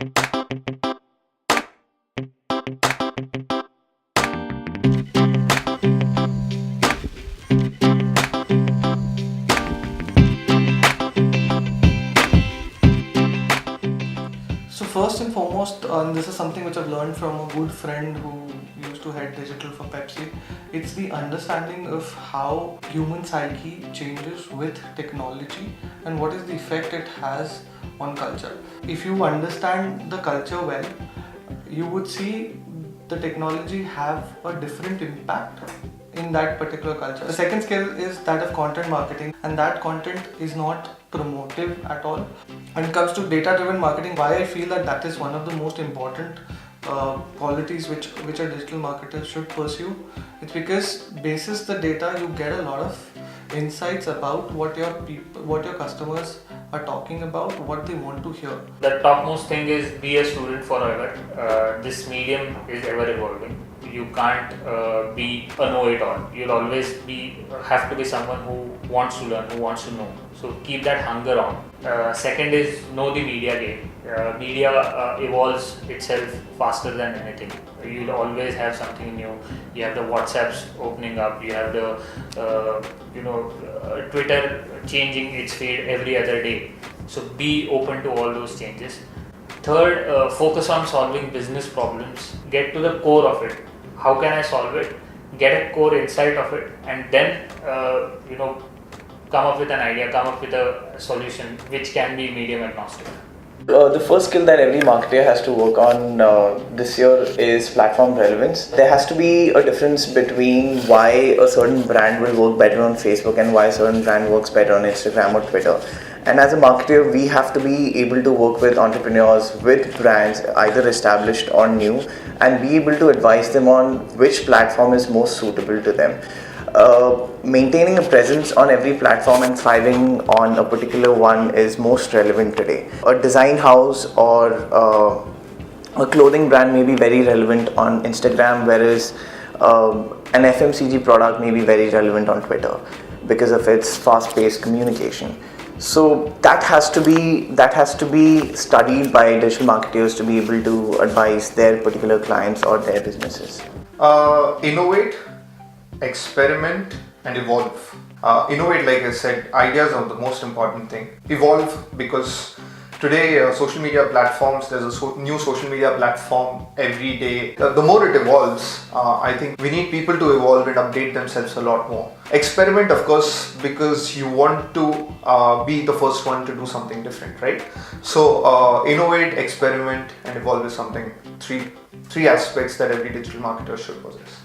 So first and foremost, this is something which I've learned from a good friend who used to head digital for Pepsi. It's the understanding of how human psyche changes with technology and what is the effect it has on culture. If you understand the culture well, you would see the technology have a different impact in that particular culture. The second skill is that of content marketing, and that content is not promotive at all. When it comes to data-driven marketing, why I feel that is one of the most important qualities which a digital marketer should pursue. It's because basis the data, you get a lot of insights about what your customers are talking about, what they want to hear. The topmost thing is be a student forever. This medium is ever evolving. You can't be a know-it-all. You'll always have to be someone who wants to learn, who wants to know. So keep that hunger on. Second is know the media game. Media evolves itself faster than anything. You'll always have something new. You have the WhatsApps opening up. You have the Twitter changing its feed every other day. So be open to all those changes. Third, focus on solving business problems. Get to the core of it. How can I solve it? Get a core insight of it, and then come up with an idea, come up with a solution which can be medium agnostic. The first skill that every marketer has to work on this year is platform relevance. There has to be a difference between why a certain brand will work better on Facebook and why a certain brand works better on Instagram or Twitter. And as a marketer, we have to be able to work with entrepreneurs, with brands, either established or new, and be able to advise them on which platform is most suitable to them. Maintaining a presence on every platform and thriving on a particular one is most relevant today. A design house or a clothing brand may be very relevant on Instagram, whereas an FMCG product may be very relevant on Twitter because of its fast-paced communication. So that has to be studied by digital marketers to be able to advise their particular clients or their businesses. Innovate, experiment, and evolve. Innovate, like I said, ideas are the most important thing. Evolve, because today social media platforms, there's a new social media platform every day. The more it evolves, I think we need people to evolve and update themselves a lot more. Experiment, of course, because you want to be the first one to do something different, right? So innovate, experiment, and evolve is something, three aspects that every digital marketer should possess.